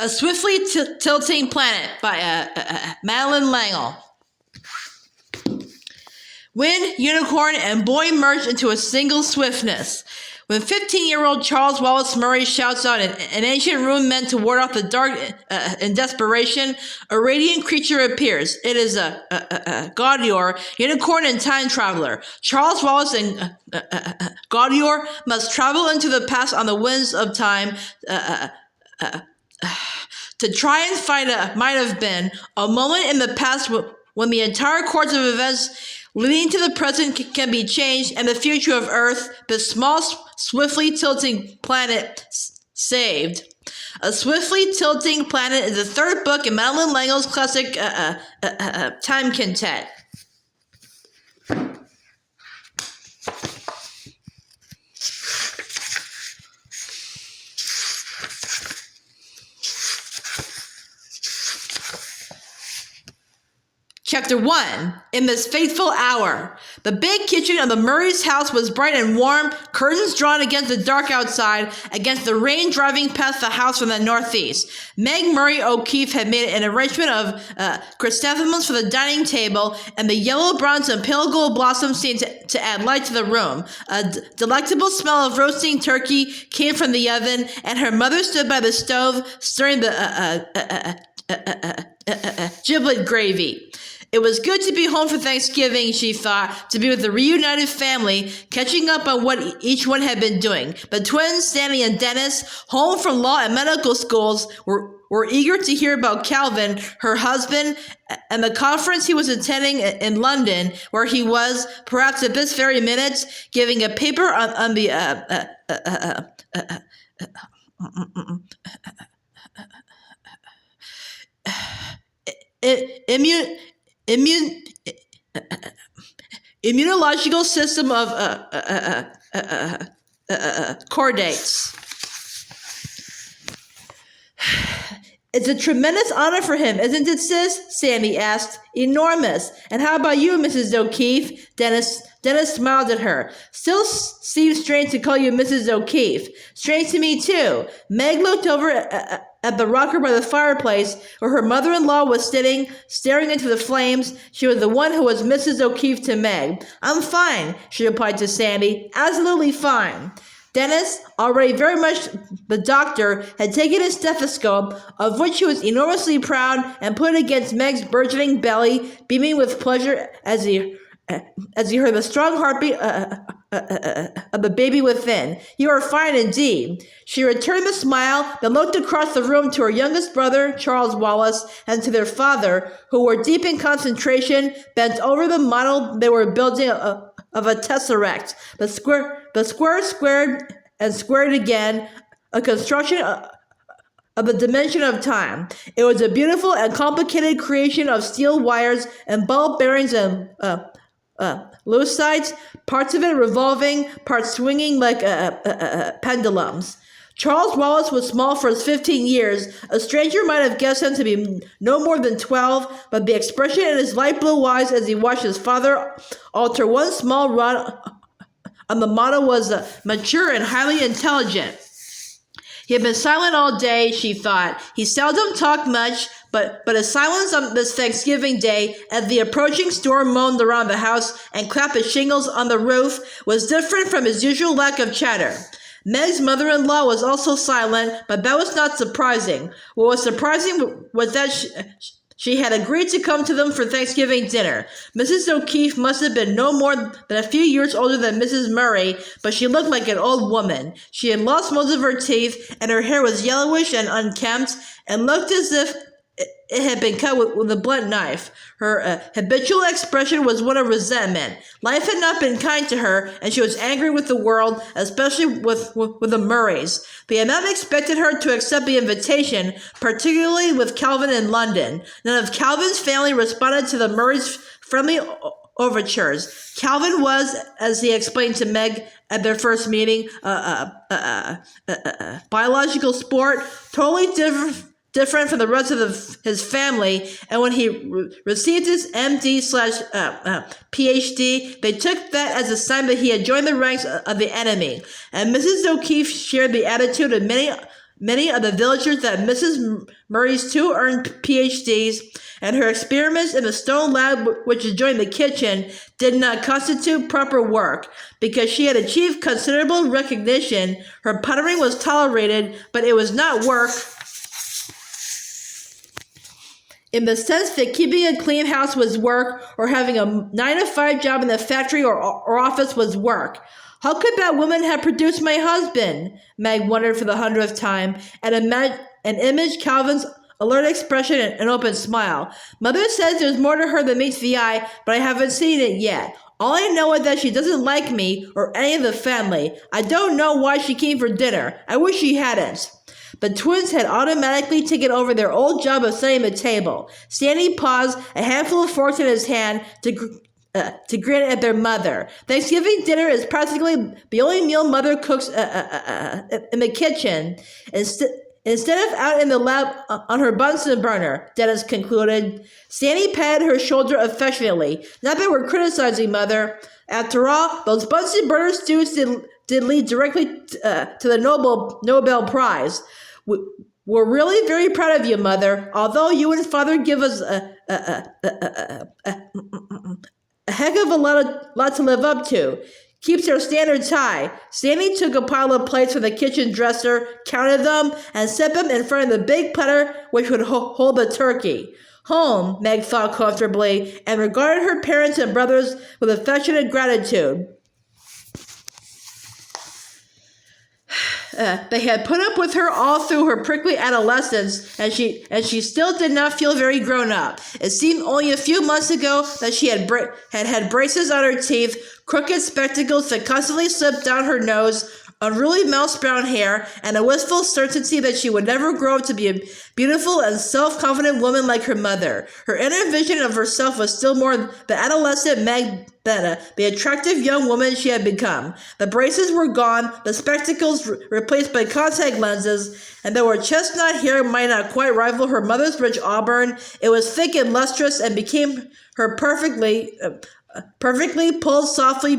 A Swiftly Tilting Planet by Madeleine L'Engle. Wind, unicorn, and boy merge into a single swiftness. When 15-year-old Charles Wallace Murry shouts out an ancient rune meant to ward off the dark in desperation, a radiant creature appears. It is a Gaudior, unicorn and time traveler. Charles Wallace and Gaudior must travel into the past on the winds of time to try and find a might have been a moment in the past when the entire course of events leading to the present can be changed and the future of Earth, the small, swiftly tilting planet, saved. A Swiftly Tilting Planet is the third book in Madeleine L'Engle's classic Time Quintet. Chapter 1. In this fateful hour. The big kitchen of the Murray's house was bright and warm, curtains drawn against the dark outside, against the rain driving past the house from the northeast. Meg Murray O'Keefe had made an arrangement of chrysanthemums for the dining table, and the yellow, browns, and pale gold blossoms seemed to add light to the room. A delectable smell of roasting turkey came from the oven, and her mother stood by the stove, stirring the giblet gravy. It was good to be home for Thanksgiving, she thought, to be with the reunited family, catching up on what each one had been doing. The twins, Sandy and Dennis, home from law and medical schools, were eager to hear about Calvin, her husband, and the conference he was attending in London, where he was, perhaps at this very minute, giving a paper on the immunological system of chordates. It's a tremendous honor for him, isn't it, sis? Sandy asked. Enormous. And how about you, Mrs. O'Keefe? Dennis smiled at her. Still seems strange to call you Mrs. O'Keefe. Strange to me, too. Meg looked over at the rocker by the fireplace where her mother-in-law was sitting, staring into the flames. She was the one who was Mrs. O'Keefe to Meg. I'm fine, she replied to Sandy. Absolutely fine. Dennis, already very much the doctor, had taken his stethoscope, of which he was enormously proud, and put it against Meg's burgeoning belly, beaming with pleasure as he heard the strong heartbeat of the baby within. You are fine indeed. She returned the smile, then looked across the room to her youngest brother, Charles Wallace, and to their father, who were deep in concentration, bent over the model they were building of a tesseract. The square squared and squared again, a construction of the dimension of time. It was a beautiful and complicated creation of steel wires and ball bearings and lucite, parts of it revolving, parts swinging like pendulums. Charles Wallace was small for his 15 years. A stranger might have guessed him to be no more than 12, but the expression in his light blue eyes as he watched his father alter one small rod on the model was mature and highly intelligent. He had been silent all day, she thought. He seldom talked much, but his silence on this Thanksgiving day, as the approaching storm moaned around the house and clapped the shingles on the roof, was different from his usual lack of chatter. Meg's mother-in-law was also silent, but that was not surprising. What was surprising was that she had agreed to come to them for Thanksgiving dinner. Mrs. O'Keefe must have been no more than a few years older than Mrs. Murray, but she looked like an old woman. She had lost most of her teeth, and her hair was yellowish and unkempt, and looked as if it had been cut with a blunt knife. Her habitual expression was one of resentment. Life had not been kind to her, and she was angry with the world, especially with the Murrays. They had not expected her to accept the invitation, particularly with Calvin in London. None of Calvin's family responded to the Murrays' friendly overtures. Calvin was, as he explained to Meg at their first meeting, biological sport, totally different from the rest of his family, and when he received his MD/PhD, they took that as a sign that he had joined the ranks of the enemy. And Mrs. O'Keefe shared the attitude of many of the villagers that Mrs. Murray's two earned PhDs and her experiments in the stone lab, which adjoined the kitchen, did not constitute proper work. Because she had achieved considerable recognition, her puttering was tolerated, but it was not work in the sense that keeping a clean house was work, or having a 9-to-5 job in the factory or office was work. How could that woman have produced my husband? Meg wondered for the 100th time, and imaged Calvin's alert expression and an open smile. Mother says there's more to her than meets the eye, but I haven't seen it yet. All I know is that she doesn't like me or any of the family. I don't know why she came for dinner. I wish she hadn't. The twins had automatically taken over their old job of setting the table. Sandy paused, a handful of forks in his hand, to grin at their mother. Thanksgiving dinner is practically the only meal Mother cooks in the kitchen, instead of out in the lab on her Bunsen burner, Dennis concluded. Sandy patted her shoulder affectionately. Not that we're criticizing Mother. After all, those Bunsen burner stews did lead directly to the Nobel Prize. We're really very proud of you, Mother, although you and Father give us a heck of a lot to live up to. Keeps our standards high. Sandy took a pile of plates from the kitchen dresser, counted them, and set them in front of the big platter which would hold the turkey. Home, Meg thought comfortably, and regarded her parents and brothers with affectionate gratitude. They had put up with her all through her prickly adolescence, and she still did not feel very grown up. It seemed only a few months ago that she had braces on her teeth, crooked spectacles that constantly slipped down her nose, unruly mouse brown hair, and a wistful certainty that she would never grow up to be a beautiful and self-confident woman like her mother. Her inner vision of herself was still more the adolescent Meg than the attractive young woman she had become. The braces were gone, the spectacles replaced by contact lenses, and though her chestnut hair might not quite rival her mother's rich auburn, it was thick and lustrous and became her perfectly pulled softly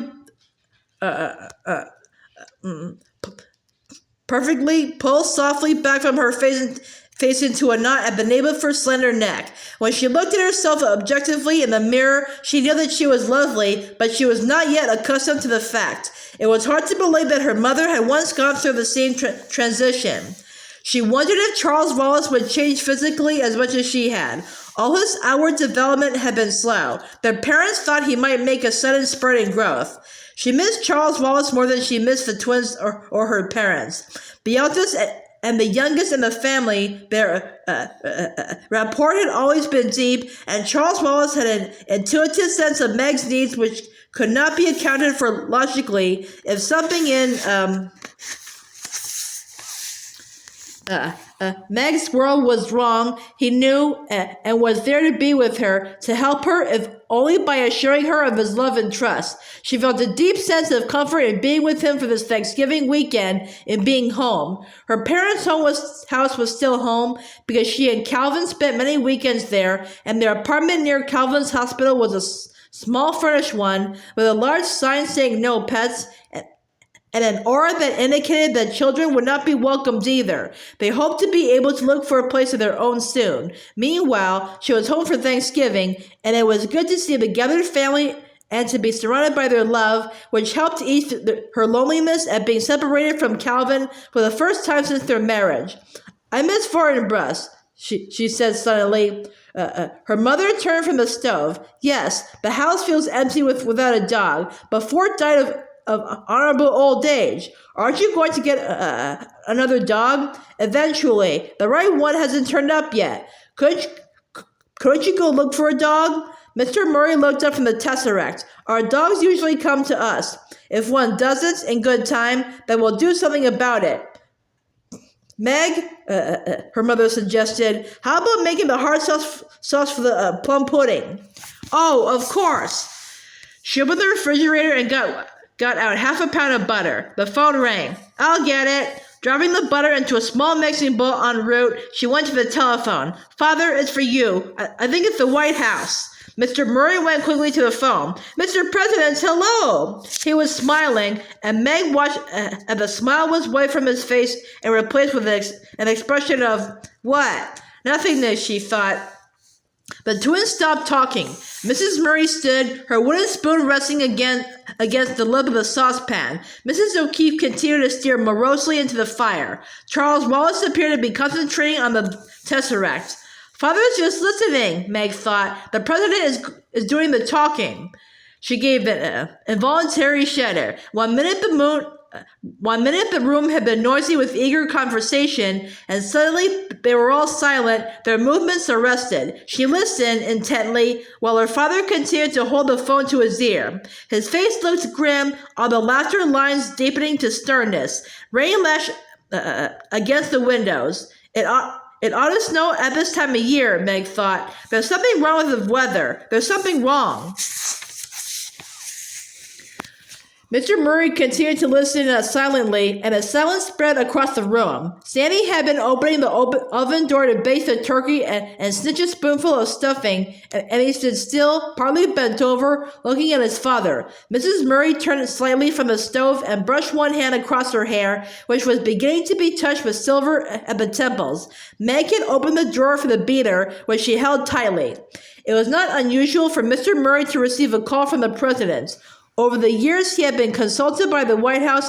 back from her face into a knot at the nape of her slender neck. When she looked at herself objectively in the mirror, she knew that she was lovely, but she was not yet accustomed to the fact. It was hard to believe that her mother had once gone through the same transition. She wondered if Charles Wallace would change physically as much as she had. All his outward development had been slow. Their parents thought he might make a sudden spurt in growth. She missed Charles Wallace more than she missed the twins or her parents. The eldest and the youngest in the family, their rapport had always been deep, and Charles Wallace had an intuitive sense of Meg's needs which could not be accounted for logically. If something in Meg's world was wrong, he knew, and was there to be with her, to help her, if only by assuring her of his love and trust. She felt a deep sense of comfort in being with him for this Thanksgiving weekend, in being home. Her parents' house was still home, because she and Calvin spent many weekends there, and their apartment near Calvin's hospital was a small furnished one, with a large sign saying no pets, and an aura that indicated that children would not be welcomed either. They hoped to be able to look for a place of their own soon. Meanwhile, she was home for Thanksgiving, and it was good to see the gathered family and to be surrounded by their love, which helped ease her loneliness at being separated from Calvin for the first time since their marriage. I miss foreign breasts, she said suddenly. Her mother turned from the stove. Yes, the house feels empty without a dog, but Fort died of honorable old age. Aren't you going to get another dog? Eventually. The right one hasn't turned up yet. Couldn't you go look for a dog? Mr. Murray looked up from the tesseract. Our dogs usually come to us. If one doesn't in good time, then we'll do something about it. Meg, her mother suggested, how about making the hard sauce for the plum pudding? Oh, of course. She opened the refrigerator and got out half a pound of butter. The phone rang. I'll get it. Dropping the butter into a small mixing bowl en route, she went to the telephone. Father, it's for you. I think it's the White House. Mr. Murry went quickly to the phone. Mr. President, hello! He was smiling, and Meg watched as the smile was wiped from his face and replaced with an expression of, what? Nothingness, she thought. The twins stopped talking. Mrs. Murry stood, her wooden spoon resting against the lip of the saucepan. Mrs. O'Keefe continued to stare morosely into the fire. Charles Wallace appeared to be concentrating on the tesseract. Father's just listening, Meg thought. The president is doing the talking. She gave an involuntary shudder. One minute the room had been noisy with eager conversation, and suddenly they were all silent, their movements arrested. She listened intently while her father continued to hold the phone to his ear. His face looked grim, all the laughter lines deepening to sternness. Rain lashed against the windows. It ought to snow at this time of year, Meg thought. There's something wrong with the weather. There's something wrong. Mr. Murry continued to listen silently, and a silence spread across the room. Sandy had been opening the oven door to bake the turkey and snitch a spoonful of stuffing, and he stood still, partly bent over, looking at his father. Mrs. Murry turned slightly from the stove and brushed one hand across her hair, which was beginning to be touched with silver at the temples. Meg had opened the drawer for the beater, which she held tightly. It was not unusual for Mr. Murry to receive a call from the president. Over the years, he had been consulted by the White House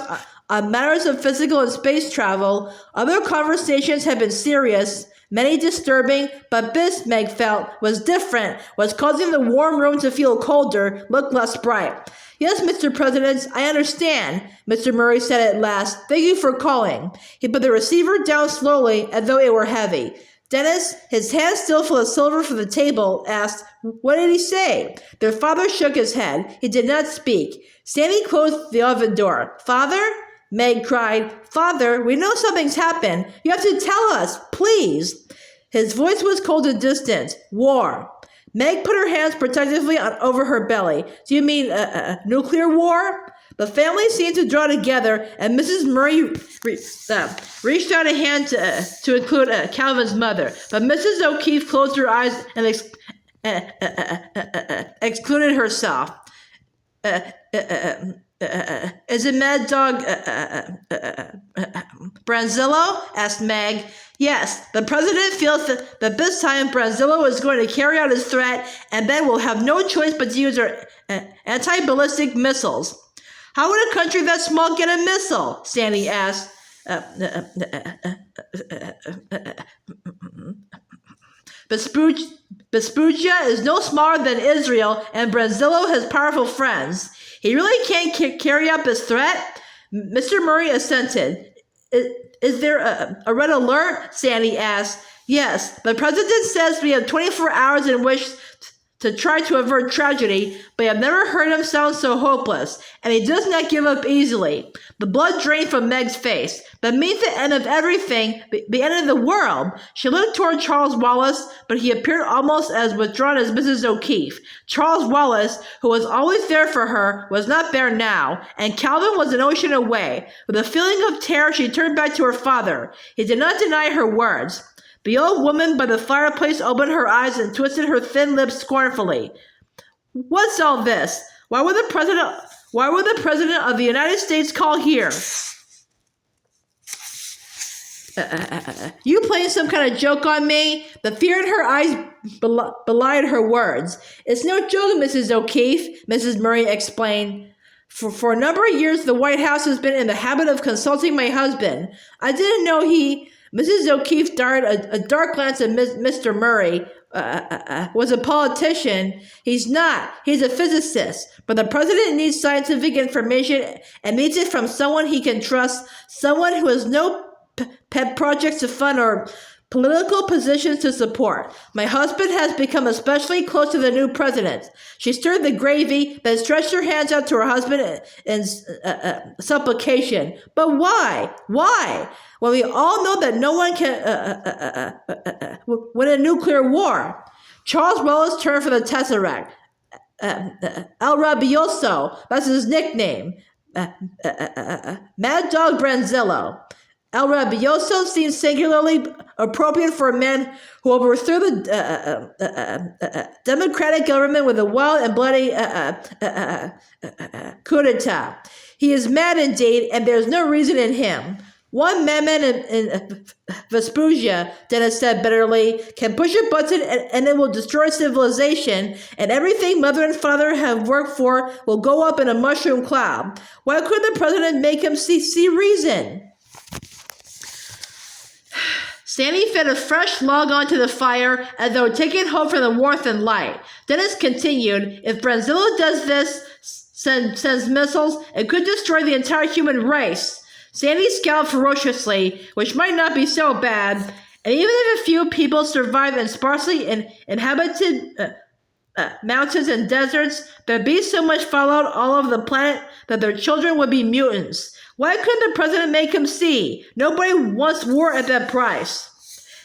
on matters of physical and space travel. Other conversations had been serious, many disturbing, but this, Meg felt, was different, was causing the warm room to feel colder, look less bright. Yes, Mr. President, I understand, Mr. Murry said at last. Thank you for calling. He put the receiver down slowly, as though it were heavy. Dennis, his hand still full of silver from the table, asked, what did he say? Their father shook his head. He did not speak. Sandy closed the oven door. Father? Meg cried. Father, we know something's happened. You have to tell us, please. His voice was cold and distant. War. Meg put her hands protectively over her belly. Do you mean nuclear war? The family seemed to draw together, and Mrs. Murry reached out a hand to include Calvin's mother. But Mrs. O'Keefe closed her eyes and excluded herself. Is it Mad Dog Branzillo? Asked Meg. Yes, the president feels that this time Branzillo is going to carry out his threat, and Ben will have no choice but to use her anti-ballistic missiles. How would a country that small get a missile? Sandy asked. Vespuccia is no smaller than Israel, and Branzillo has powerful friends. He really can't carry out this threat? Mr. Murry assented. Is there a red alert? Sandy asked. Yes, the president says we have 24 hours in which to try to avert tragedy, but I've never heard him sound so hopeless, and he does not give up easily. The blood drained from Meg's face. Beneath the end of everything, the end of the world. She looked toward Charles Wallace, but he appeared almost as withdrawn as Mrs. O'Keefe. Charles Wallace, who was always there for her, was not there now, and Calvin was an ocean away. With a feeling of terror, she turned back to her father. He did not deny her words. The old woman by the fireplace opened her eyes and twisted her thin lips scornfully. What's all this? Why would the president of the United States call here? You playing some kind of joke on me? The fear in her eyes belied her words. It's no joke, Mrs. O'Keefe, Mrs. Murry explained. For a number of years, the White House has been in the habit of consulting my husband. I didn't know Mrs. O'Keefe darted a dark glance at Mr. Murry. Was a politician. He's not. He's a physicist. But the president needs scientific information and needs it from someone he can trust, someone who has no pet projects to fund or political positions to support. My husband has become especially close to the new president. She stirred the gravy, then stretched her hands out to her husband in supplication. But why? Why? When we all know that no one can win a nuclear war. Charles Wallace turned for the tesseract. El Rabioso, that's his nickname. Mad Dog Branzillo. El Rabioso seems singularly appropriate for a man who overthrew the democratic government with a wild and bloody coup d'etat. He is mad indeed, and there is no reason in him. One madman in Vespusia, Dennis said bitterly, can push a button and it will destroy civilization, and everything mother and father have worked for will go up in a mushroom cloud. Why couldn't the president make him see reason? Sammy fed a fresh log onto the fire as though taking hope from the warmth and light. Dennis continued, if Branzillo does this, sends missiles, it could destroy the entire human race. Sandy scowled ferociously, which might not be so bad, and even if a few people survive in sparsely inhabited mountains and deserts, there'd be so much fallout all over the planet that their children would be mutants. Why couldn't the president make him see? Nobody wants war at that price.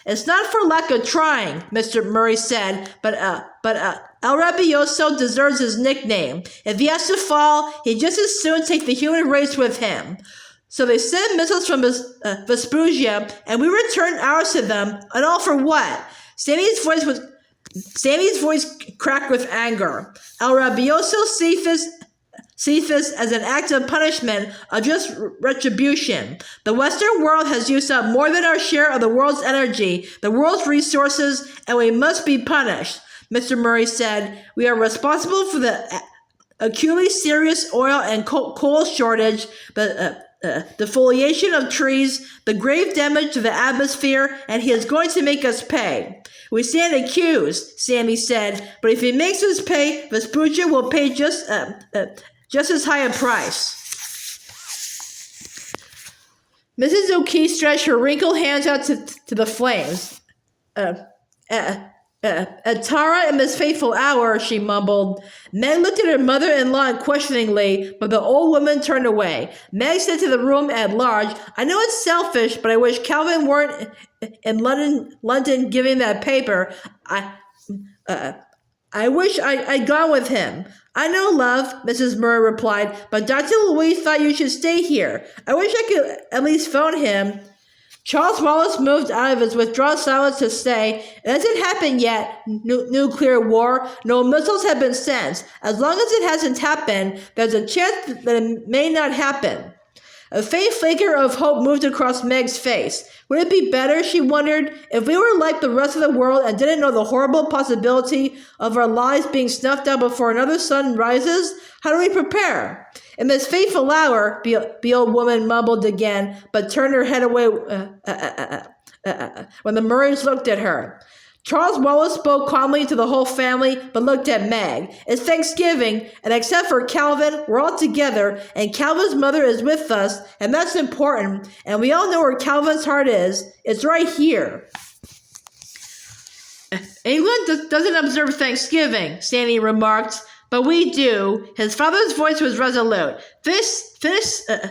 It's not for lack of trying, Mr. Murray said, but El Rabioso deserves his nickname. If he has to fall, he'd just as soon take the human race with him. So they sent missiles from Vespusia, and we returned ours to them, and all for what? Sandy's voice cracked with anger. El Rabioso sees this as an act of punishment, of just retribution. The Western world has used up more than our share of the world's energy, the world's resources, and we must be punished. Mr. Murray said, we are responsible for the acutely serious oil and coal shortage, but the foliation of trees, the grave damage to the atmosphere, and he is going to make us pay. We stand accused, Sammy said, but if he makes us pay, Vespusia will pay just as high a price. Mrs. O'Keefe stretched her wrinkled hands out to the flames. At Tara and this fateful hour, she mumbled. Meg looked at her mother-in-law questioningly, but the old woman turned away. Meg said to the room at large, I know it's selfish, but I wish Calvin weren't in London giving that paper. I wish I'd gone with him. I know, love, Mrs. Murray replied, but Dr. Louise thought you should stay here. I wish I could at least phone him. Charles Wallace moved out of his withdrawn silence to say, it hasn't happened yet, nuclear war. No missiles have been sent. As long as it hasn't happened, there's a chance that it may not happen. A faint flicker of hope moved across Meg's face. Would it be better, she wondered, if we were like the rest of the world and didn't know the horrible possibility of our lives being snuffed out before another sun rises? How do we prepare? In this fateful hour, the old woman mumbled again, but turned her head away when the Murrays looked at her. Charles Wallace spoke calmly to the whole family, but looked at Meg. It's Thanksgiving, and except for Calvin, we're all together, and Calvin's mother is with us, and that's important, and we all know where Calvin's heart is. It's right here. England doesn't observe Thanksgiving, Sandy remarked, but we do. His father's voice was resolute. Finish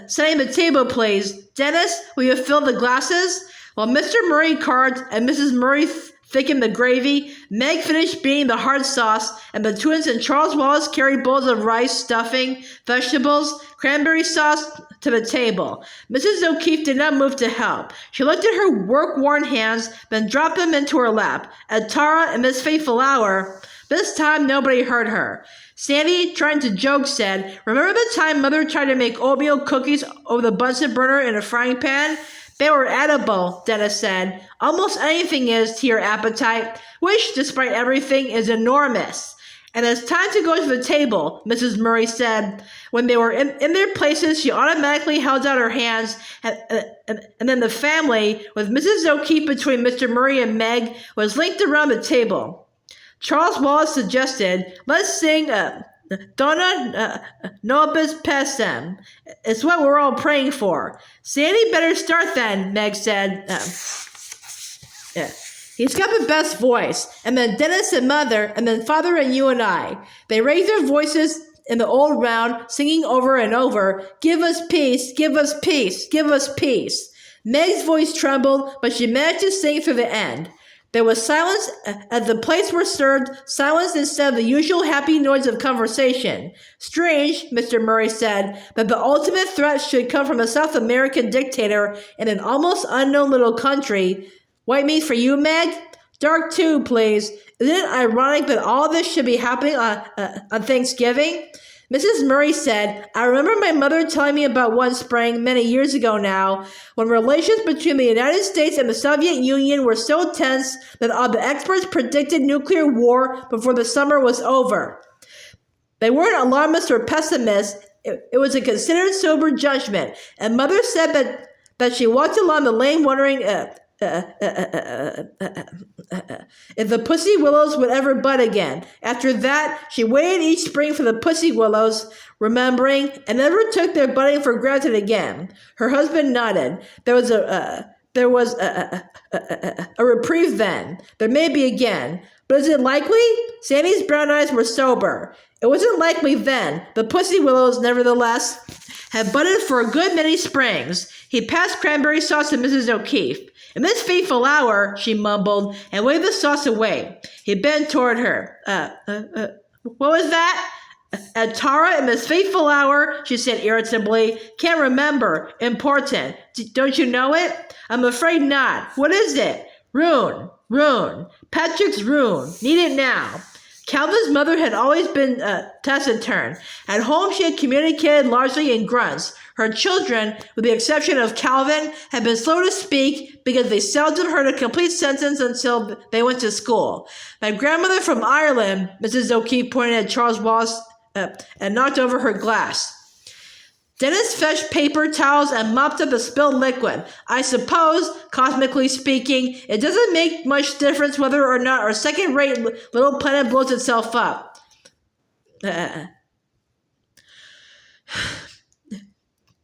setting the table, please. Dennis, will you fill the glasses? While Mr. Murray carved and Mrs. Murray thickened the gravy, Meg finished beating the hard sauce, and the twins and Charles Wallace carried bowls of rice, stuffing, vegetables, cranberry sauce to the table. Mrs. O'Keefe did not move to help. She looked at her work-worn hands, then dropped them into her lap. At Tara and this fateful hour, this time nobody heard her. Sandy, trying to joke, said, remember the time Mother tried to make oatmeal cookies over the Bunsen burner in a frying pan? They were edible, Dennis said. Almost anything is to your appetite, which, despite everything, is enormous. And it's time to go to the table, Mrs. Murray said. When they were in their places, she automatically held out her hands, and then the family, with Mrs. O'Keefe between Mr. Murray and Meg, was linked around the table. Charles Wallace suggested, let's sing Dona Nobis Pessem. It's what we're all praying for. Sandy better start then, Meg said. He's got the best voice. And then Dennis and Mother, and then Father and you and I. They raised their voices in the old round, singing over and over, give us peace, give us peace, give us peace. Meg's voice trembled, but she managed to sing through the end. There was silence as the plates were served, silence instead of the usual happy noise of conversation. Strange, Mr. Murry said, but the ultimate threat should come from a South American dictator in an almost unknown little country. White meat for you, Meg? Dark too, please. Isn't it ironic that all this should be happening on Thanksgiving? Mrs. Murry said, I remember my mother telling me about one spring, many years ago now, when relations between the United States and the Soviet Union were so tense that all the experts predicted nuclear war before the summer was over. They weren't alarmists or pessimists. It was a considered, sober judgment, and Mother said that she walked along the lane wondering if the pussy willows would ever bud again. After that, she waited each spring for the pussy willows, remembering, and never took their budding for granted again. Her husband nodded. There was a reprieve then. There may be again. But is it likely? Sandy's brown eyes were sober. It wasn't likely then. The pussy willows, nevertheless, had budded for a good many springs. He passed cranberry sauce to Mrs. O'Keefe. In this fateful hour, she mumbled, and waved the sauce away. He bent toward her. What was that? Tara, in this fateful hour, she said irritably. Can't remember. Important. Don't you know it? I'm afraid not. What is it? Rune. Patrick's rune. Need it now. Calvin's mother had always been taciturn. At home, she had communicated largely in grunts. Her children, with the exception of Calvin, had been slow to speak because they seldom heard a complete sentence until they went to school. My grandmother from Ireland, Mrs. O'Keefe pointed at Charles Wallace and knocked over her glass. Dennis fetched paper towels and mopped up the spilled liquid. I suppose, cosmically speaking, it doesn't make much difference whether or not our second-rate little planet blows itself up.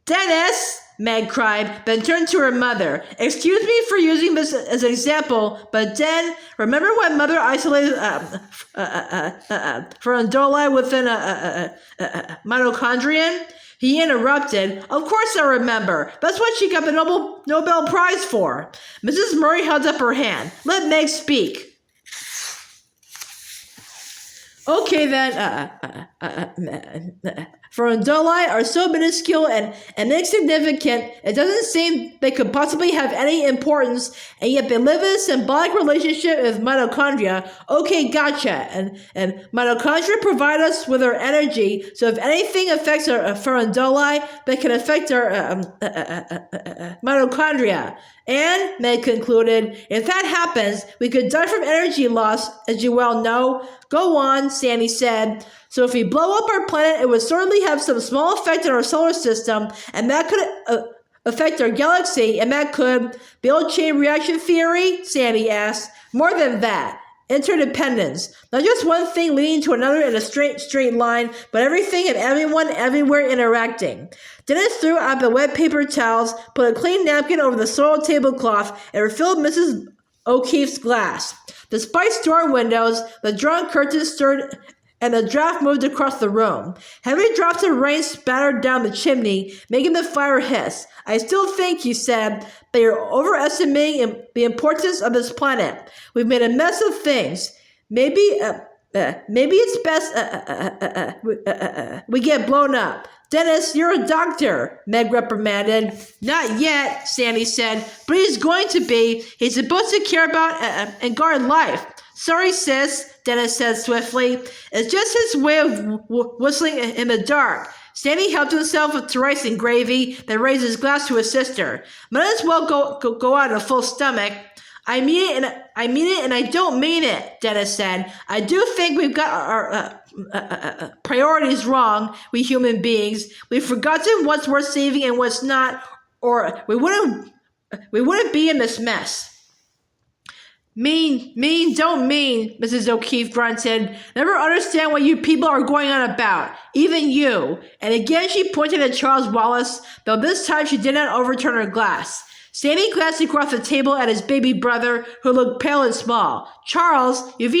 Dennis, Meg cried, then turned to her mother. Excuse me for using this as an example, but Den, remember when Mother isolated Farandoli within a mitochondrion? He interrupted. Of course I remember. That's what she got the Nobel Prize for. Mrs. Murry held up her hand. Let Meg speak. Okay then, Farandoli are so minuscule and insignificant, it doesn't seem they could possibly have any importance, and yet they live in a symbolic relationship with mitochondria. Okay, gotcha. And mitochondria provide us with our energy, so if anything affects our farandoli, that can affect our mitochondria. And, Meg concluded, if that happens, we could die from energy loss, as you well know. Go on, Sandy said. So if we blow up our planet, it would certainly have some small effect on our solar system, and that could affect our galaxy, and that could... The old chain reaction theory? Sandy asked. More than that. Interdependence. Not just one thing leading to another in a straight line, but everything and everyone everywhere interacting. Dennis threw out the wet paper towels, put a clean napkin over the soiled tablecloth, and refilled Mrs. O'Keefe's glass. Despite storm windows, the drawn curtains stirred and a draft moved across the room. Heavy drops of rain spattered down the chimney, making the fire hiss. I still think, he said, that you're overestimating the importance of this planet. We've made a mess of things. Maybe it's best we get blown up. Dennis, you're a doctor, Meg reprimanded. Not yet, Sandy said, but he's going to be. He's supposed to care about and guard life. Sorry, sis, Dennis said swiftly. It's just his way of whistling in the dark. Sandy helped himself to rice and gravy, then raised his glass to his sister. Might as well go out on a full stomach. I mean it and I don't mean it, Dennis said. I do think we've got our priorities wrong, we human beings. We've forgotten what's worth saving and what's not, or we wouldn't be in this mess. Don't mean, Mrs. O'Keefe grunted. Never understand what you people are going on about. Even you. And again she pointed at Charles Wallace, though this time she did not overturn her glass. Sandy glanced across the table at his baby brother, who looked pale and small. Charles, you've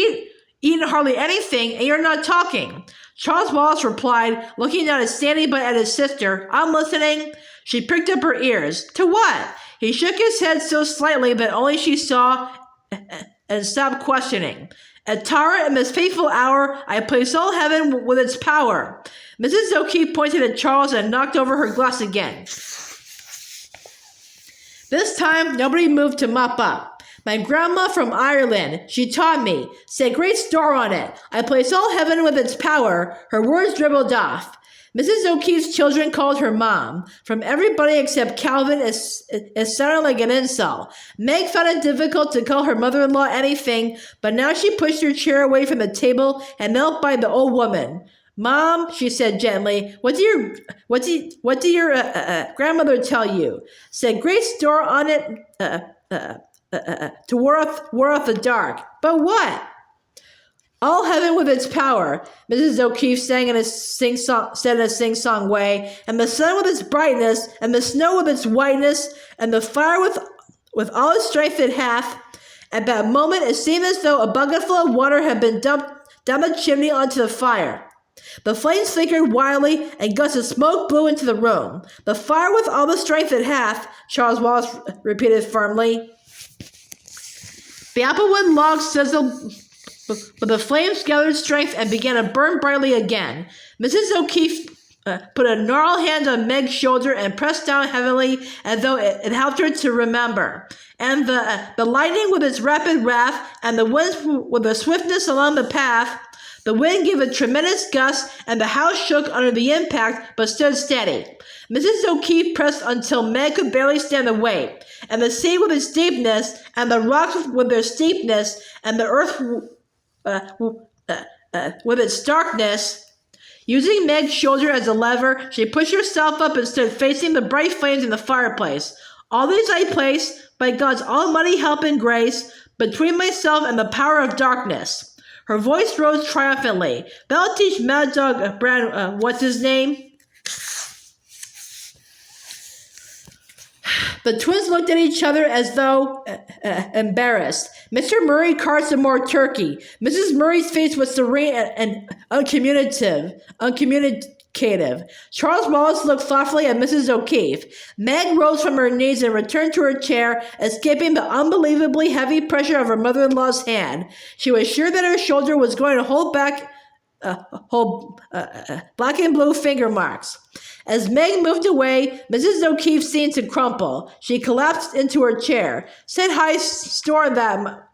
eaten hardly anything, and you're not talking. Charles Wallace replied, looking not at Sandy but at his sister. I'm listening. She pricked up her ears. To what? He shook his head so slightly that only she saw and stopped questioning. At Tara, in this fateful hour, I place all heaven with its power. Mrs. O'Keefe pointed at Charles and knocked over her glass again. This time, nobody moved to mop up. My grandma from Ireland, she taught me, set great store on it. I place all heaven with its power. Her words dribbled off. Mrs. O'Keefe's children called her Mom. From everybody except Calvin, it sounded like an insult. Meg found it difficult to call her mother-in-law anything, but now she pushed her chair away from the table and knelt by the old woman. Mom, she said gently, what did your grandmother tell you? Said great store on it to ward off the dark. But what? All heaven with its power, Mrs. O'Keefe said in a sing-song way, and the sun with its brightness, and the snow with its whiteness, and the fire with all its strength it hath. At that moment it seemed as though a bucketful of water had been dumped down the chimney onto the fire. The flames flickered wildly, and gusts of smoke blew into the room. The fire with all the strength it hath, Charles Wallace repeated firmly. The applewood logs sizzled, but the flames gathered strength and began to burn brightly again. Mrs. O'Keefe put a gnarled hand on Meg's shoulder and pressed down heavily as though it helped her to remember. And the lightning with its rapid wrath, and the winds with a swiftness along the path. The wind gave a tremendous gust, and the house shook under the impact, but stood steady. Mrs. O'Keefe pressed until Meg could barely stand the weight, and the sea with its deepness, and the rocks with their steepness, and the earth with its darkness. Using Meg's shoulder as a lever, she pushed herself up and stood facing the bright flames in the fireplace. All these I place, by God's almighty help and grace, between myself and the power of darkness. Her voice rose triumphantly. That'll teach Mad Dog Brand, what's his name? The twins looked at each other as though embarrassed. Mr. Murry carved some more turkey. Mrs. Murry's face was serene and uncommunicative. Charles Wallace looked thoughtfully at Mrs. O'Keefe. Meg rose from her knees and returned to her chair, escaping the unbelievably heavy pressure of her mother-in-law's hand. She was sure that her shoulder was going to hold black and blue finger marks. As Meg moved away, Mrs. O'Keefe seemed to crumple. She collapsed into her chair. Set high store that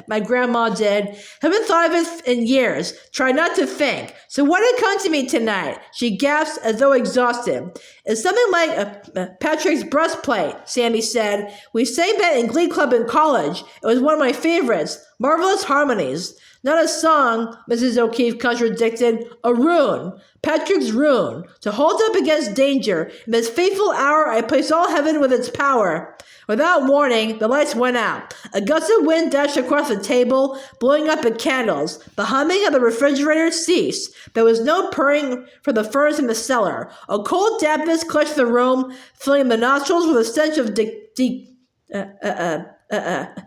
my grandma did. Haven't thought of it in years. Try not to think. So what had come to me tonight? She gasped as though exhausted. It's something like Patrick's breastplate, Sandy said. We sang that in Glee Club in college. It was one of my favorites. Marvelous harmonies. Not a song, Mrs. O'Keefe contradicted. A rune. Patrick's rune. To hold up against danger. In this fateful hour, I place all heaven with its power. Without warning, the lights went out. A gust of wind dashed across the table, blowing up the candles. The humming of the refrigerator ceased. There was no purring from the furnace in the cellar. A cold dampness clutched the room, filling the nostrils with a stench of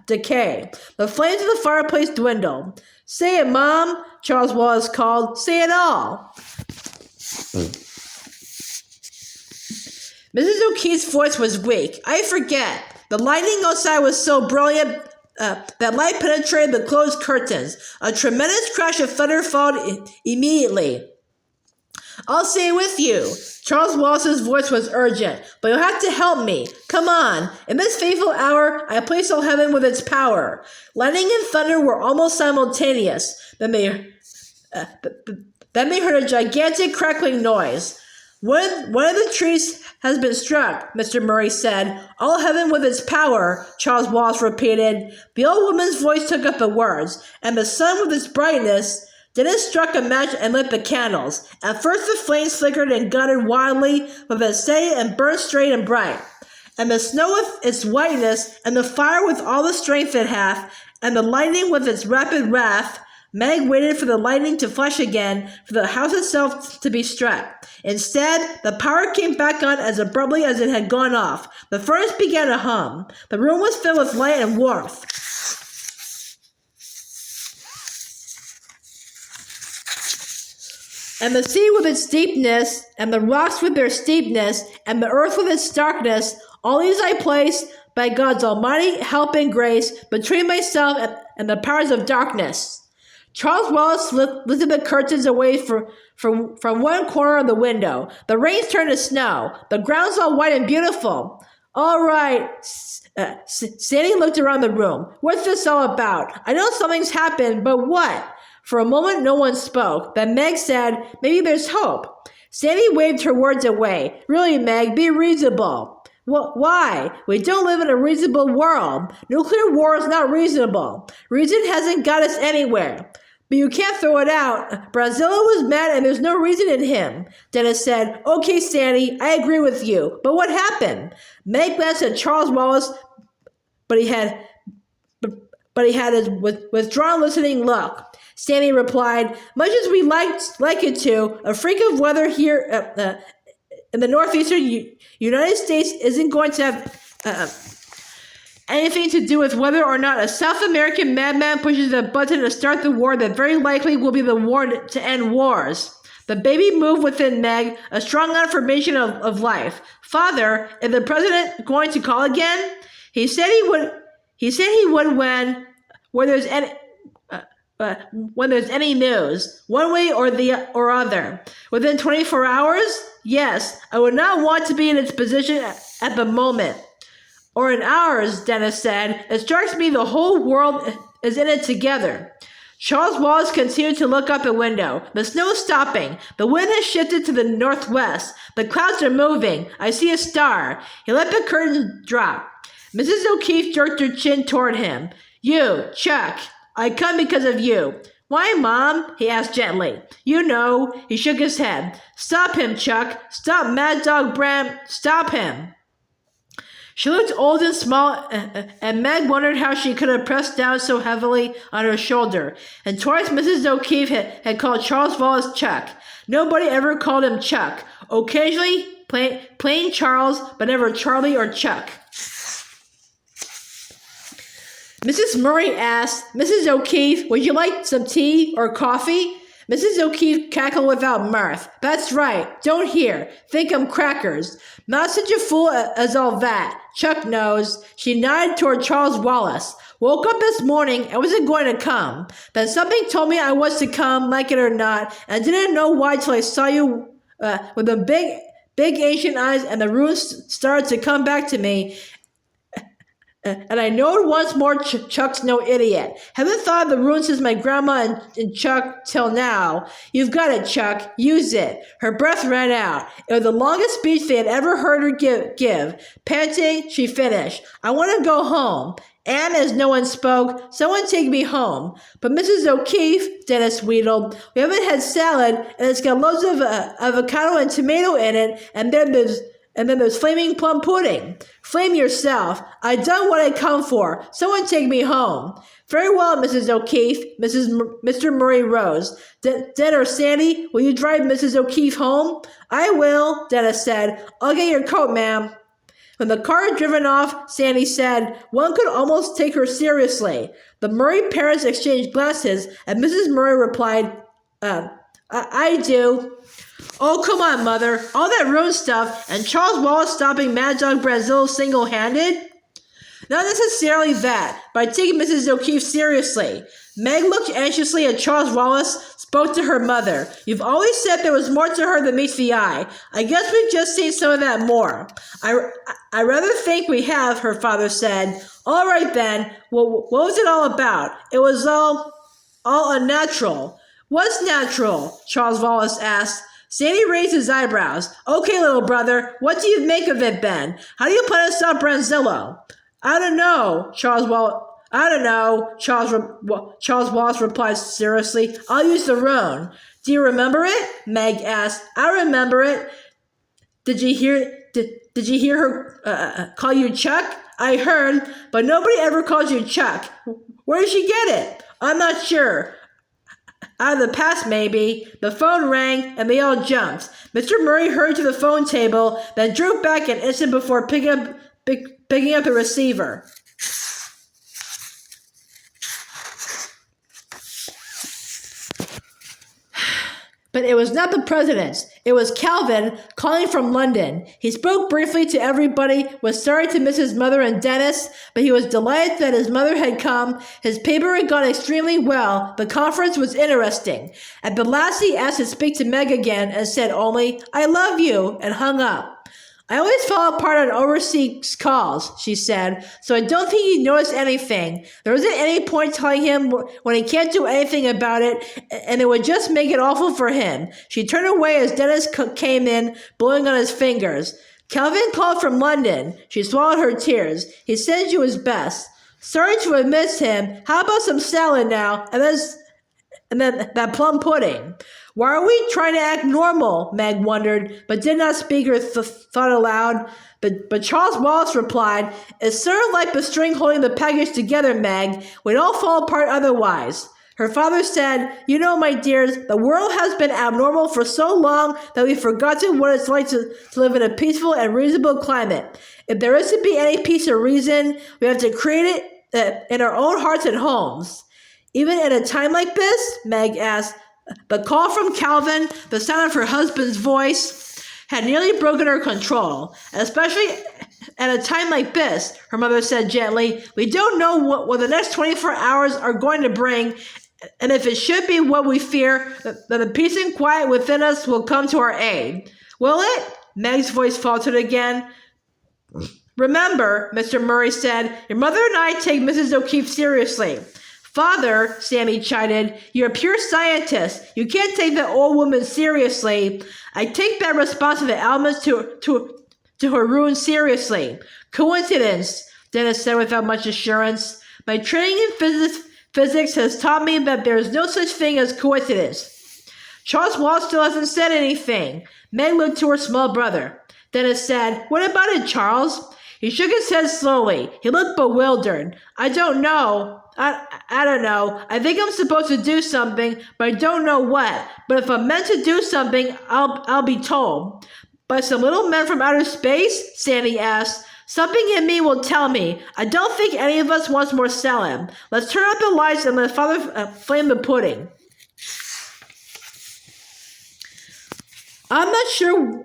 decay. The flames of the fireplace dwindled. Say it, Mom, Charles Wallace called. Say it all. Mrs. O'Keefe's voice was weak. I forget. The lighting outside was so brilliant that light penetrated the closed curtains. A tremendous crash of thunder followed immediately. I'll stay with you. Charles Wallace's voice was urgent. But you'll have to help me. Come on. In this fateful hour, I place all heaven with its power. Lightning and thunder were almost simultaneous. Then they heard a gigantic crackling noise. One of the trees has been struck, Mr. Murry said. All heaven with its power, Charles Wallace repeated. The old woman's voice took up the words. And the sun with its brightness. Then it struck a match and lit the candles. At first the flames flickered and guttered wildly, but then steadied and burned straight and bright. And the snow with its whiteness, and the fire with all the strength it hath, and the lightning with its rapid wrath. Meg waited for the lightning to flash again, for the house itself to be struck. Instead, the power came back on as abruptly as it had gone off. The furnace began to hum. The room was filled with light and warmth. And the sea with its deepness, and the rocks with their steepness, and the earth with its darkness, all these I place, by God's almighty help and grace between myself and the powers of darkness. Charles Wallace lifted the curtains away from one corner of the window. The rain's turned to snow. The ground's all white and beautiful. All right. Sandy looked around the room. What's this all about? I know something's happened, but what? For a moment, no one spoke. Then Meg said, maybe there's hope. Sandy waved her words away. Really, Meg, be reasonable. Why? We don't live in a reasonable world. Nuclear war is not reasonable. Reason hasn't got us anywhere. But you can't throw it out. Brazilla was mad and there's no reason in him. Dennis said, okay, Sandy, I agree with you. But what happened? Meg glanced at Charles Wallace, but he had his withdrawn, listening look. Sandy replied, much as we like it to, a freak of weather here in the northeastern United States isn't going to have anything to do with whether or not a South American madman pushes a button to start the war that very likely will be the war to end wars. The baby moved within Meg, a strong affirmation of life. Father, is the president going to call again? He said he would. He said he would when there's any news, one way or other. Within 24 hours? Yes, I would not want to be in its position at the moment. Or in ours, Dennis said. It strikes me the whole world is in it together. Charles Wallace continued to look out the window. The snow's stopping. The wind has shifted to the northwest. The clouds are moving. I see a star. He let the curtain drop. Mrs. O'Keefe jerked her chin toward him. You, Chuck. I come because of you. Why, Mom? He asked gently. You know. He shook his head. Stop him, Chuck. Stop Mad Dog Bram. Stop him. She looked old and small, and Meg wondered how she could have pressed down so heavily on her shoulder. And twice Mrs. O'Keefe had called Charles Wallace Chuck. Nobody ever called him Chuck. Occasionally, plain Charles, but never Charlie or Chuck. Mrs. Murry asked, Mrs. O'Keefe, would you like some tea or coffee? Mrs. O'Keefe cackled without mirth. That's right. Don't hear. Think I'm crackers. Not such a fool as all that. Chuck knows. She nodded toward Charles Wallace. Woke up this morning and wasn't going to come. Then something told me I was to come, like it or not, and I didn't know why till I saw you with the big ancient eyes, and the runes started to come back to me. And I know once more Chuck's no idiot. Haven't thought of the runes since my grandma and Chuck till now. You've got it, Chuck. Use it. Her breath ran out. It was the longest speech they had ever heard her give. Panting, she finished. I want to go home. And as no one spoke, someone take me home. But Mrs. O'Keefe, Dennis wheedled, we haven't had salad, and it's got loads of avocado and tomato in it, and then there's flaming plum pudding. Flame yourself. I done what I come for. Someone take me home. Very well, Mrs. O'Keefe. Mr. Murry rose. Den or Sandy, will you drive Mrs. O'Keefe home? I will, Dennis said. I'll get your coat, ma'am. When the car had driven off, Sandy said, one could almost take her seriously. The Murry parents exchanged glances, and Mrs. Murry replied, I do. Oh, come on, Mother. All that rune stuff and Charles Wallace stopping Mad Dog Brazil single-handed? Not necessarily that, but I take Mrs. O'Keefe seriously. Meg looked anxiously at Charles Wallace, spoke to her mother. You've always said there was more to her than meets the eye. I guess we've just seen some of that more. I rather think we have, her father said. All right, then. Well, what was it all about? It was all unnatural. What's natural? Charles Wallace asked. Sandy raised his eyebrows. Okay, little brother, what do you make of it, Ben? How do you plan to stop Branzillo? I don't know, Charles Wallace replied seriously. I'll use the rune. Do you remember it? Meg asked. I remember it. Did you hear her call you Chuck? I heard, but nobody ever calls you Chuck. Where did she get it? I'm not sure. Out of the past, maybe. The phone rang, and they all jumped. Mr. Murry hurried to the phone table, then drew back an instant before picking up the receiver. But it was not the president's. It was Calvin calling from London. He spoke briefly to everybody, was sorry to miss his mother and Dennis, but he was delighted that his mother had come. His paper had gone extremely well. The conference was interesting. At the last he asked to speak to Meg again and said only, "I love you," and hung up. "I always fall apart on overseas calls," she said, "so I don't think he noticed anything. There isn't any point telling him when he can't do anything about it, and it would just make it awful for him." She turned away as Dennis came in, blowing on his fingers. "Calvin called from London." She swallowed her tears. "He said you was best. Sorry to have missed him. How about some salad now, and then that plum pudding?" "Why are we trying to act normal?" Meg wondered, but did not speak or thought aloud. But Charles Wallace replied, "It's sort of like the string holding the package together, Meg. We'd all fall apart otherwise." Her father said, "You know, my dears, the world has been abnormal for so long that we've forgotten what it's like to live in a peaceful and reasonable climate. If there is to be any peace or reason, we have to create it in our own hearts and homes." "Even at a time like this?" Meg asked. The call from Calvin, the sound of her husband's voice, had nearly broken her control. "Especially at a time like this," her mother said gently. "We don't know what the next 24 hours are going to bring, and if it should be what we fear, then the peace and quiet within us will come to our aid." "Will it?" Meg's voice faltered again. "Remember," Mr. Murry said, "your mother and I take Mrs. O'Keefe seriously." "Father," Sammy chided, "you're a pure scientist. You can't take that old woman seriously." "I take that response of the elements to her rune seriously." "Coincidence," Dennis said without much assurance. "My training in physics has taught me that there is no such thing as coincidence." "Charles Wallace still hasn't said anything." Meg looked to her small brother. Dennis said, "What about it, Charles?" He shook his head slowly. He looked bewildered. "I don't know. I don't know. I think I'm supposed to do something, but I don't know what. But if I'm meant to do something, I'll be told." "By some little men from outer space?" Sandy asked. "Something in me will tell me. I don't think any of us wants more selling. Let's turn out the lights and let Father flame the pudding." "I'm not sure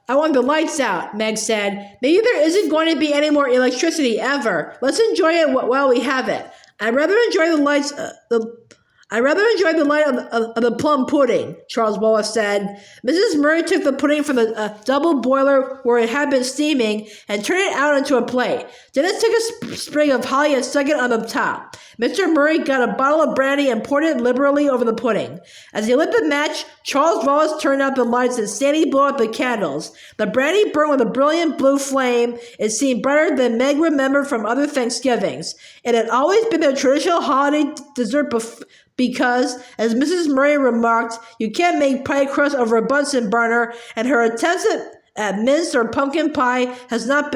I want the lights out," Meg said. "Maybe there isn't going to be any more electricity ever. Let's enjoy it while we have it. I'd rather enjoy the light of the plum pudding," Charles Wallace said. Mrs. Murry took the pudding from the double boiler where it had been steaming and turned it out into a plate. Dennis took a sprig of holly and stuck it on the top. Mr. Murry got a bottle of brandy and poured it liberally over the pudding. As he lit the match, Charles Wallace turned out the lights and Sandy blew out the candles. The brandy burned with a brilliant blue flame. It seemed brighter than Meg remembered from other Thanksgivings. It had always been their traditional holiday dessert because, as Mrs. Murry remarked, you can't make pie crust over a Bunsen burner, and her attempts at mince or pumpkin pie had not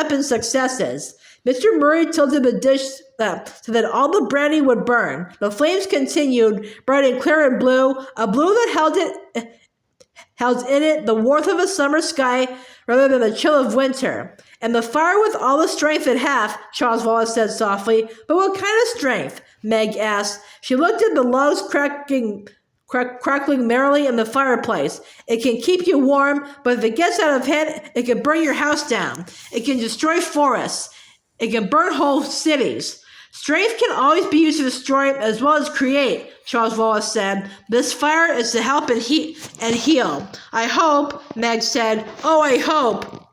been successes. Mr. Murry tilted the dish so that all the brandy would burn. The flames continued, bright and clear and blue, a blue that held in it the warmth of a summer sky rather than the chill of winter. "And the fire with all the strength it hath," Charles Wallace said softly. "But what kind of strength?" Meg asked. She looked at the logs crackling merrily in the fireplace. "It can keep you warm, but if it gets out of hand, it can burn your house down. It can destroy forests. It can burn whole cities. Strength can always be used to destroy as well as create," Charles Wallace said. "This fire is to help and heal." "I hope," Meg said. "Oh, I hope."